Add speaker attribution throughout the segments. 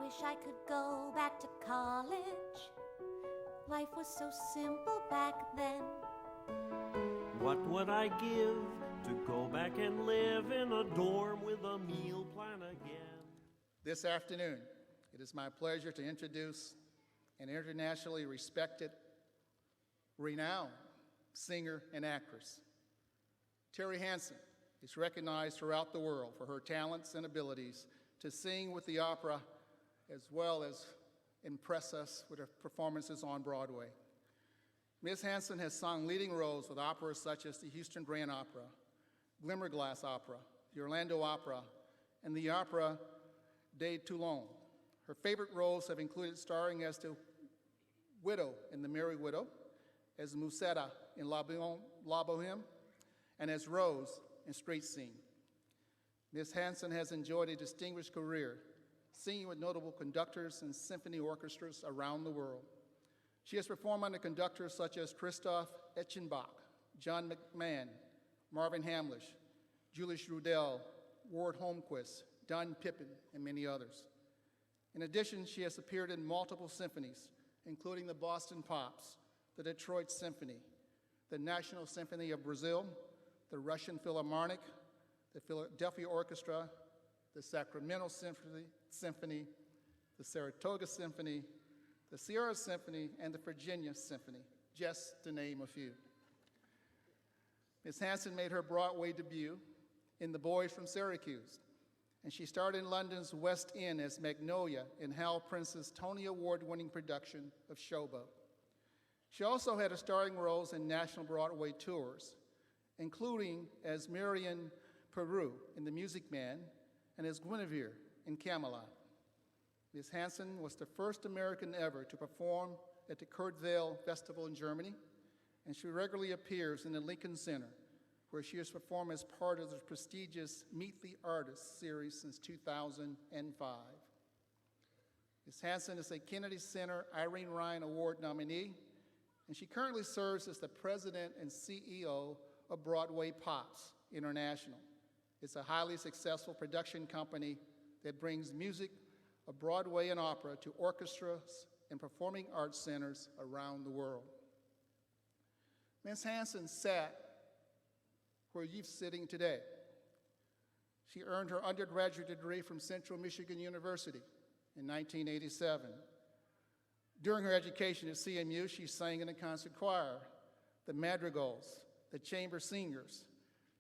Speaker 1: wish I could go back to college. Life was so simple back then.
Speaker 2: What would I give to go back and live in a dorm with a meal plan again?
Speaker 3: This afternoon, it is my pleasure to introduce an internationally respected, renowned singer and actress. Teri Hansen is recognized throughout the world for her talents and abilities to sing with the opera, as well as impress us with her performances on Broadway. Ms. Hansen has sung leading roles with operas such as the Houston Grand Opera, Glimmerglass Opera, the Orlando Opera, and the Opera de Toulon. Her favorite roles have included starring as the widow in The Merry Widow, as Musetta in La Boheme, and as Rose in Straight Scene. Ms. Hansen has enjoyed a distinguished career, singing with notable conductors and symphony orchestras around the world. She has performed under conductors such as Christoph Eschenbach, John McMahon, Marvin Hamlisch, Julius Rudel, Ward Holmquist, Don Pippin, and many others. In addition, she has appeared in multiple symphonies, including the Boston Pops, the Detroit Symphony, the National Symphony of Brazil, the Russian Philharmonic, the Philadelphia Orchestra, the Sacramento Symphony, the Saratoga Symphony, the Sierra Symphony, and the Virginia Symphony, just to name a few. Ms. Hansen made her Broadway debut in The Boys from Syracuse, and she starred in London's West End as Magnolia in Hal Prince's Tony Award-winning production of Showboat. She also had starring roles in national Broadway tours, including as Marion Peru in The Music Man and as Guinevere in Camelot. Ms. Hansen was the first American ever to perform at the Kurt Weill Festival in Germany, and she regularly appears in the Lincoln Center, where she has performed as part of the prestigious Meet the Artist series since 2005. Ms. Hansen is a Kennedy Center Irene Ryan Award nominee, and she currently serves as the president and CEO of Broadway Pops International. It's a highly successful production company that brings music of Broadway and opera to orchestras and performing arts centers around the world. Ms. Hansen sat where you're sitting today. She earned her undergraduate degree from Central Michigan University in 1987. During her education at CMU, she sang in the concert choir, the Madrigals, the Chamber Singers.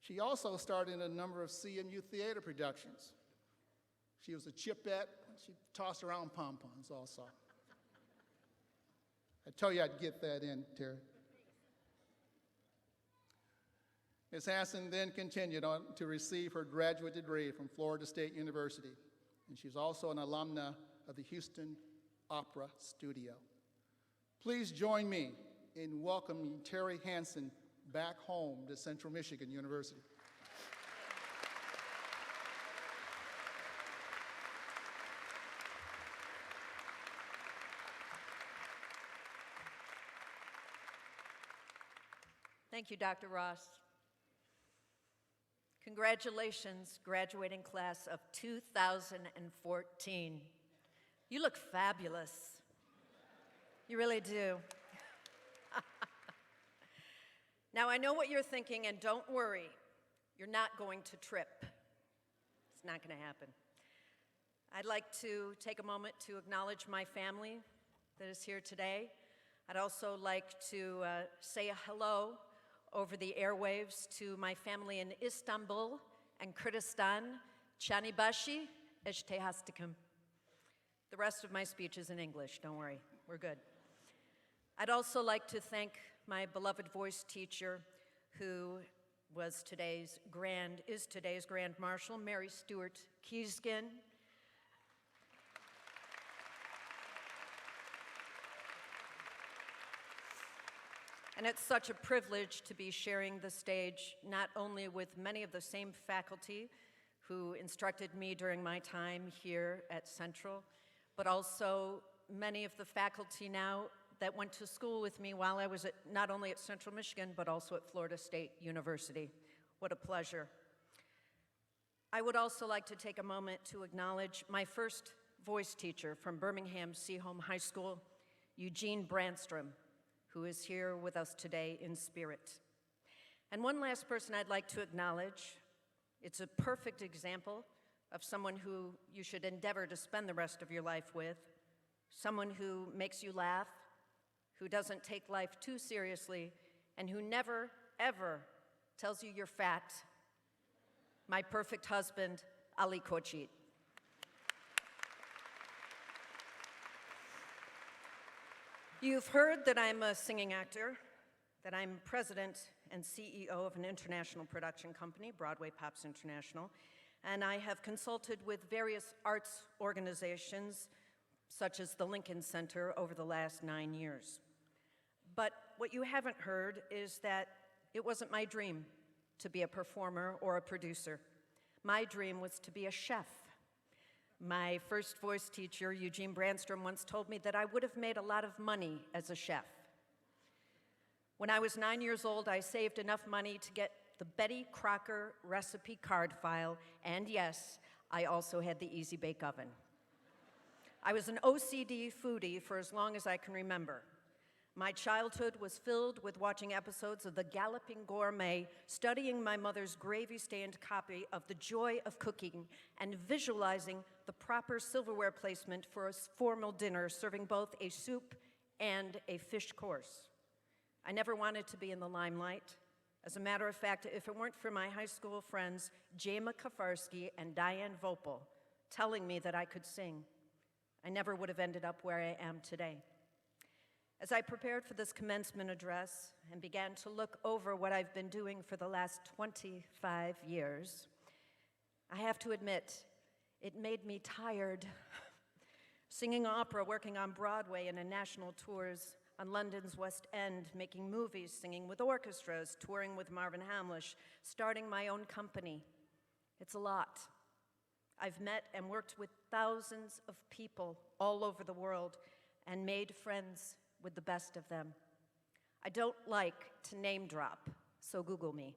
Speaker 3: She also starred in a number of CMU theater productions. She was a chipette. She tossed around pom-poms also. I told you I'd get that in, Teri. Ms. Hansen then continued on to receive her graduate degree from Florida State University, and she's also an alumna of the Houston Opera Studio. Please join me in welcoming Teri Hansen back home to Central Michigan University.
Speaker 4: Thank you, Dr. Ross. Congratulations, graduating class of 2014. You look fabulous. You really do. Now, I know what you're thinking, and don't worry, you're not going to trip. It's not going to happen. I'd like to take a moment to acknowledge my family that is here today. I'd also like to say a hello over the airwaves to my family in Istanbul and Kurdistan. Çanibaşı, işte hastıkım. The rest of my speech is in English, don't worry, we're good. I'd also like to thank my beloved voice teacher who is today's Grand Marshal, Mary Stewart Keyskin. And it's such a privilege to be sharing the stage not only with many of the same faculty who instructed me during my time here at Central, but also many of the faculty now that went to school with me while I was not only at Central Michigan, but also at Florida State University. What a pleasure. I would also like to take a moment to acknowledge my first voice teacher from Birmingham Seaholm High School, Eugene Brandstrom, who is here with us today in spirit. And one last person I'd like to acknowledge. It's a perfect example of someone who you should endeavor to spend the rest of your life with, someone who makes you laugh, who doesn't take life too seriously, and who never, ever tells you you're fat. My perfect husband, Ali Kochit. You've heard that I'm a singing actor, that I'm president and CEO of an international production company, Broadway Pops International, and I have consulted with various arts organizations, such as the Lincoln Center, over the last 9 years. But what you haven't heard is that it wasn't my dream to be a performer or a producer. My dream was to be a chef. My first voice teacher, Eugene Brandstrom, once told me that I would have made a lot of money as a chef. When I was 9 years old, I saved enough money to get the Betty Crocker recipe card file, and yes, I also had the Easy Bake Oven. I was an OCD foodie for as long as I can remember. My childhood was filled with watching episodes of The Galloping Gourmet, studying my mother's gravy-stained copy of The Joy of Cooking, and visualizing the proper silverware placement for a formal dinner, serving both a soup and a fish course. I never wanted to be in the limelight. As a matter of fact, if it weren't for my high school friends, Jema Kafarsky and Diane Vopel, telling me that I could sing, I never would have ended up where I am today. As I prepared for this commencement address and began to look over what I've been doing for the last 25 years, I have to admit, it made me tired. Singing opera, working on Broadway and in national tours, on London's West End, making movies, singing with orchestras, touring with Marvin Hamlisch, starting my own company. It's a lot. I've met and worked with thousands of people all over the world and made friends with the best of them. I don't like to name drop, so Google me.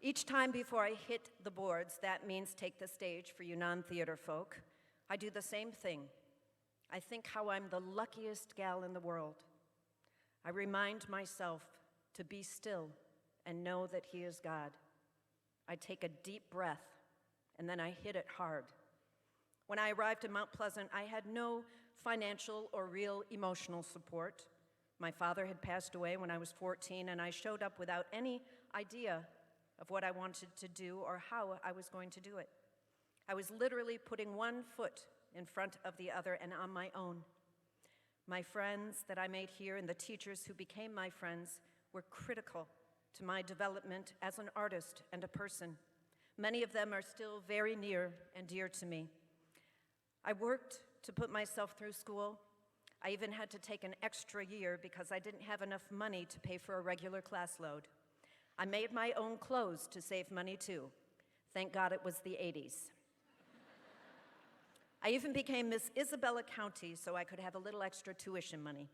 Speaker 4: Each time before I hit the boards, that means take the stage for you non-theater folk, I do the same thing. I think how I'm the luckiest gal in the world. I remind myself to be still and know that He is God. I take a deep breath, and then I hit it hard. When I arrived in Mount Pleasant, I had no financial or real emotional support. My father had passed away when I was 14, and I showed up without any idea of what I wanted to do or how I was going to do it. I was literally putting one foot in front of the other and on my own. My friends that I made here and the teachers who became my friends were critical to my development as an artist and a person. Many of them are still very near and dear to me. I worked to put myself through school. I even had to take an extra year because I didn't have enough money to pay for a regular class load. I made my own clothes to save money too. Thank God it was the 80s. I even became Miss Isabella County so I could have a little extra tuition money.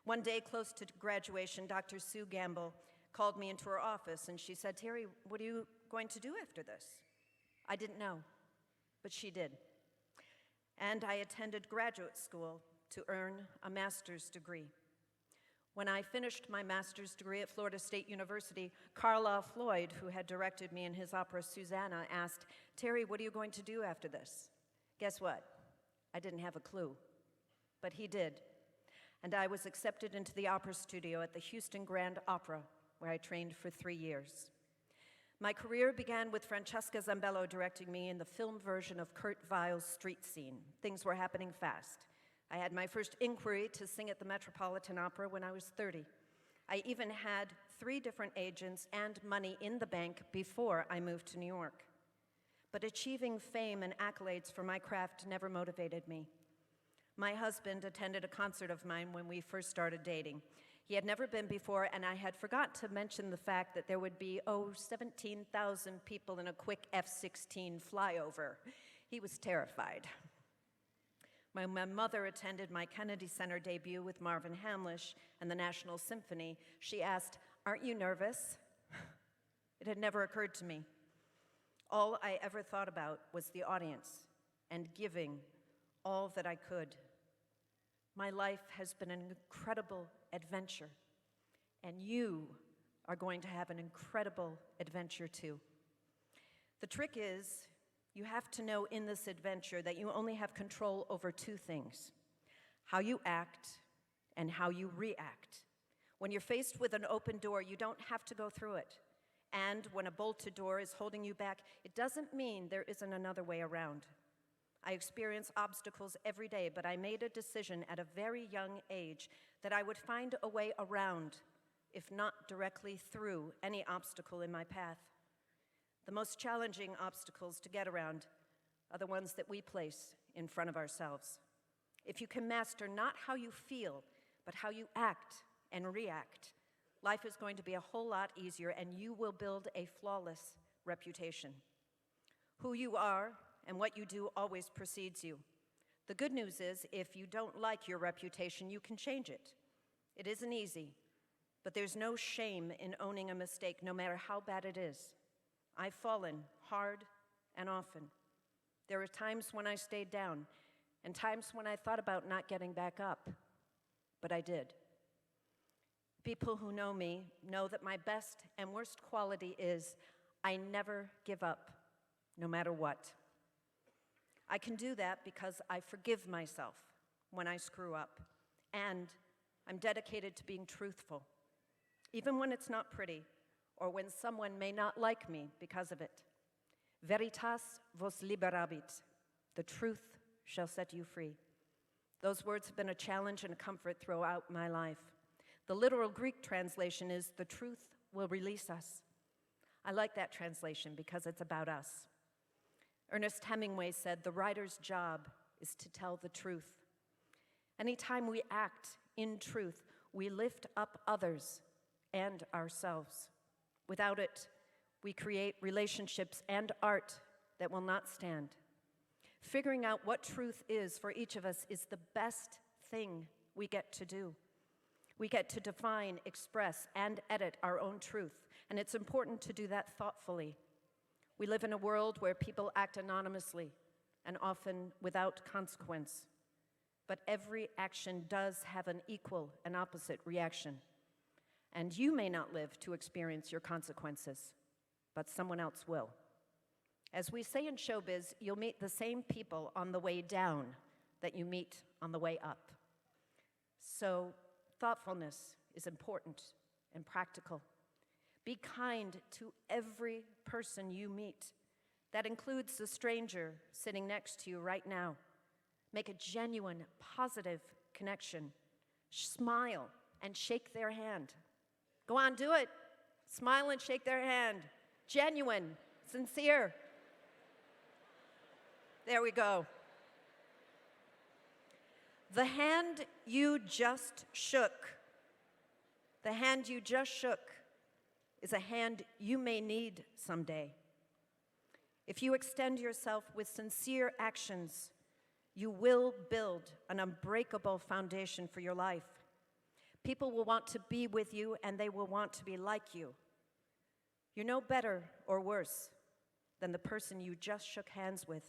Speaker 4: One day close to graduation, Dr. Sue Gamble called me into her office and she said, "Teri, what are you going to do after this?" I didn't know, but she did. And I attended graduate school to earn a master's degree. When I finished my master's degree at Florida State University, Carlisle Floyd, who had directed me in his opera Susanna, asked, "Teri, what are you going to do after this?" Guess what? I didn't have a clue, but he did. And I was accepted into the opera studio at the Houston Grand Opera, where I trained for 3 years. My career began with Francesca Zambello directing me in the film version of Kurt Weill's Street Scene. Things were happening fast. I had my first inquiry to sing at the Metropolitan Opera when I was 30. I even had 3 different agents and money in the bank before I moved to New York. But achieving fame and accolades for my craft never motivated me. My husband attended a concert of mine when we first started dating. He had never been before, and I had forgot to mention the fact that there would be, 17,000 people in a quick F-16 flyover. He was terrified. When my mother attended my Kennedy Center debut with Marvin Hamlisch and the National Symphony, she asked, "Aren't you nervous?" It had never occurred to me. All I ever thought about was the audience, and giving all that I could. My life has been an incredible adventure, and you are going to have an incredible adventure too. The trick is, you have to know in this adventure that you only have control over two things: how you act and how you react. When you're faced with an open door, you don't have to go through it. And when a bolted door is holding you back, it doesn't mean there isn't another way around. I experience obstacles every day, but I made a decision at a very young age that I would find a way around, if not directly through, any obstacle in my path. The most challenging obstacles to get around are the ones that we place in front of ourselves. If you can master not how you feel, but how you act and react, life is going to be a whole lot easier, and you will build a flawless reputation. Who you are and what you do always precedes you. The good news is, if you don't like your reputation, you can change it. It isn't easy, but there's no shame in owning a mistake, no matter how bad it is. I've fallen hard and often. There are times when I stayed down, and times when I thought about not getting back up, but I did. People who know me know that my best and worst quality is I never give up, no matter what. I can do that because I forgive myself when I screw up, and I'm dedicated to being truthful, even when it's not pretty, or when someone may not like me because of it. Veritas vos liberabit. The truth shall set you free. Those words have been a challenge and a comfort throughout my life. The literal Greek translation is, the truth will release us. I like that translation because it's about us. Ernest Hemingway said, the writer's job is to tell the truth. Anytime we act in truth, we lift up others and ourselves. Without it, we create relationships and art that will not stand. Figuring out what truth is for each of us is the best thing we get to do. We get to define, express, and edit our own truth, and it's important to do that thoughtfully. We live in a world where people act anonymously and often without consequence, but every action does have an equal and opposite reaction. And you may not live to experience your consequences, but someone else will. As we say in showbiz, you'll meet the same people on the way down that you meet on the way up. So thoughtfulness is important and practical. Be kind to every person you meet. That includes the stranger sitting next to you right now. Make a genuine, positive connection. Smile and shake their hand. Go on, do it. Smile and shake their hand. Genuine, sincere. There we go. The hand you just shook, is a hand you may need someday. If you extend yourself with sincere actions, you will build an unbreakable foundation for your life. People will want to be with you, and they will want to be like you. You're no better or worse than the person you just shook hands with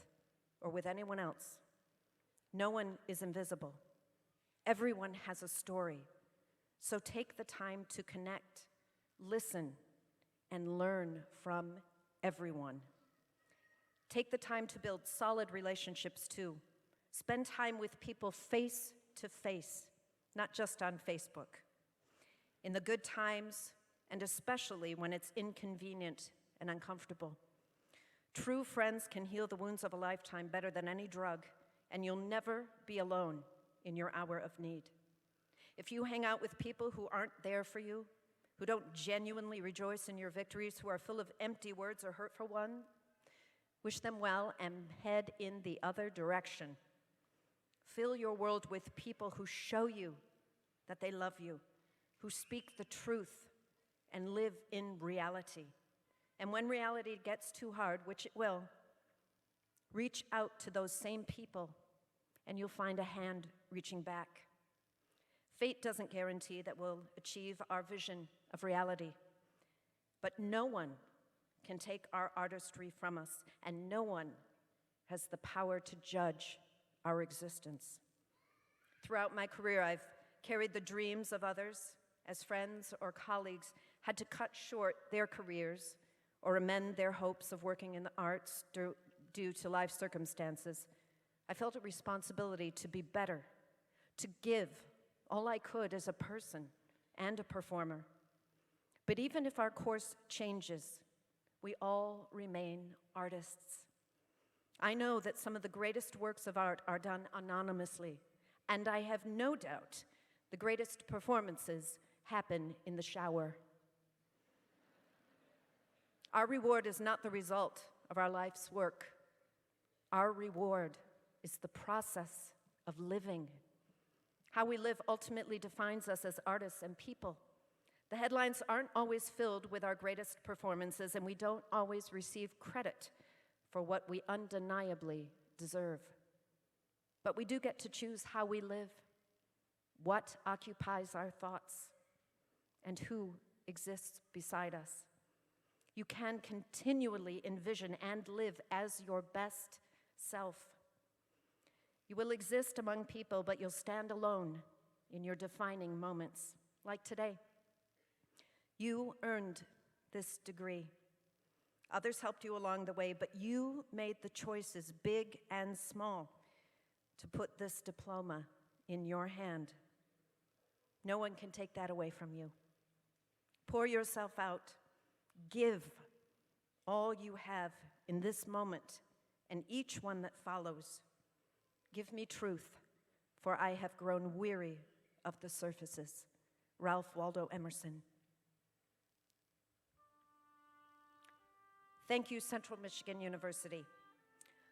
Speaker 4: or with anyone else. No one is invisible. Everyone has a story. So take the time to connect, listen, and learn from everyone. Take the time to build solid relationships too. Spend time with people face to face, not just on Facebook. In the good times, and especially when it's inconvenient and uncomfortable. True friends can heal the wounds of a lifetime better than any drug, and you'll never be alone in your hour of need. If you hang out with people who aren't there for you, who don't genuinely rejoice in your victories, who are full of empty words or hurtful ones, wish them well and head in the other direction. Fill your world with people who show you that they love you, who speak the truth and live in reality. And when reality gets too hard, which it will, reach out to those same people and you'll find a hand reaching back. Fate doesn't guarantee that we'll achieve our vision of reality, but no one can take our artistry from us, and no one has the power to judge our existence. Throughout my career, I've carried the dreams of others as friends or colleagues had to cut short their careers or amend their hopes of working in the arts due to life circumstances. I felt a responsibility to be better, to give all I could as a person and a performer. But even if our course changes, we all remain artists. I know that some of the greatest works of art are done anonymously, and I have no doubt the greatest performances happen in the shower. Our reward is not the result of our life's work. Our reward is the process of living. How we live ultimately defines us as artists and people. The headlines aren't always filled with our greatest performances, and we don't always receive credit for what we undeniably deserve. But we do get to choose how we live, what occupies our thoughts, and who exists beside us. You can continually envision and live as your best self. You will exist among people, but you'll stand alone in your defining moments, like today. You earned this degree. Others helped you along the way, but you made the choices, big and small, to put this diploma in your hand. No one can take that away from you. Pour yourself out. Give all you have in this moment and each one that follows. Give me truth, for I have grown weary of the surfaces. Ralph Waldo Emerson. Thank you, Central Michigan University,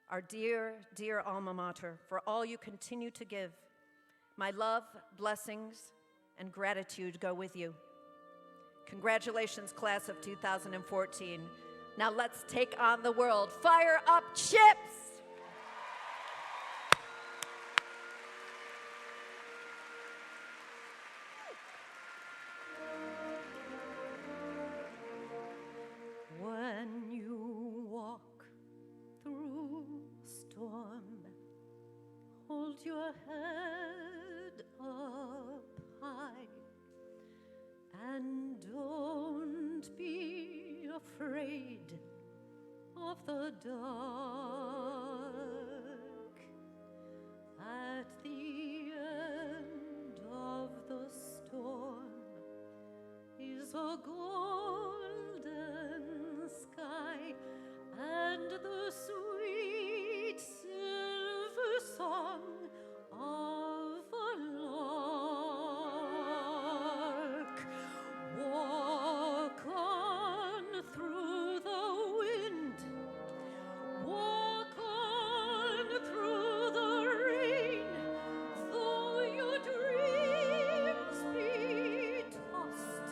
Speaker 4: our dear, dear alma mater, for all you continue to give. My love, blessings, and gratitude go with you. Congratulations, class of 2014. Now let's take on the world. Fire up, chips! When you walk through storm, hold your head up high, and don't be afraid of the dark. At the end of the storm is a golden sky and the sweet silver song of a lark. Walk on through the wind, walk on through the rain, though your dreams be tossed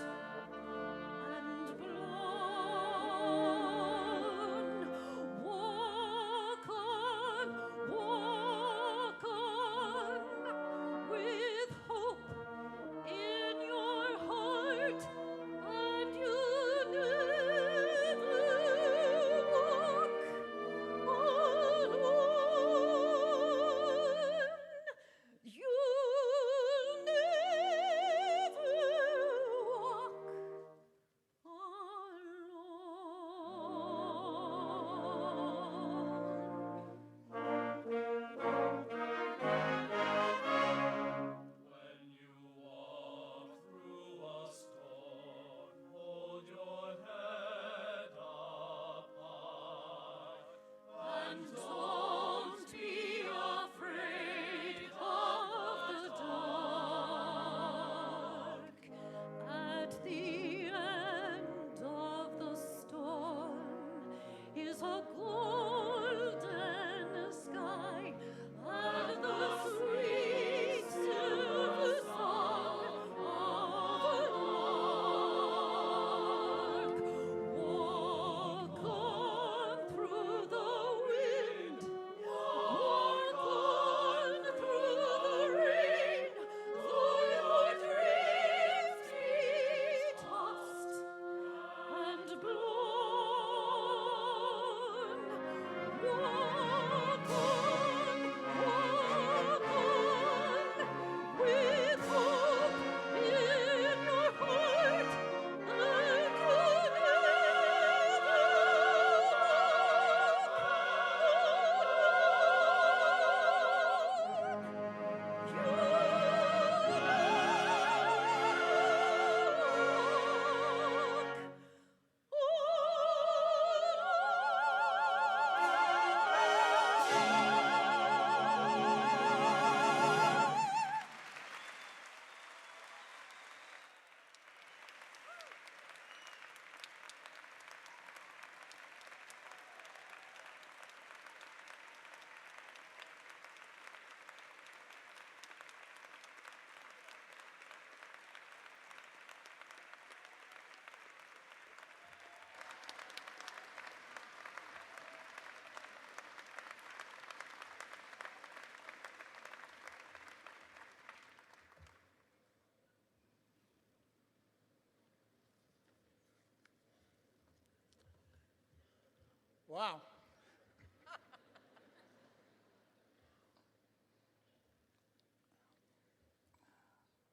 Speaker 3: Wow.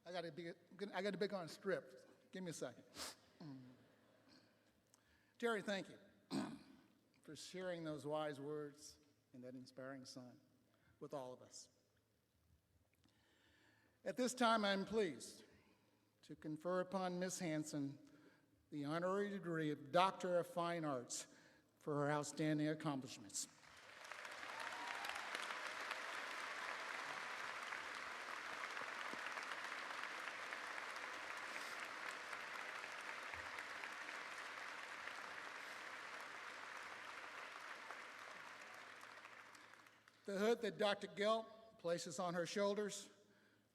Speaker 3: I got to be on strip. Give me a second. Teri, thank you for sharing those wise words and that inspiring son with all of us. At this time, I'm pleased to confer upon Ms. Hansen the honorary degree of Doctor of Fine Arts for her outstanding accomplishments. The hood that Dr. Gelb places on her shoulders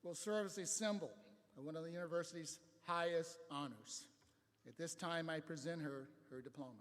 Speaker 3: will serve as a symbol of one of the university's highest honors. At this time, I present her her diploma.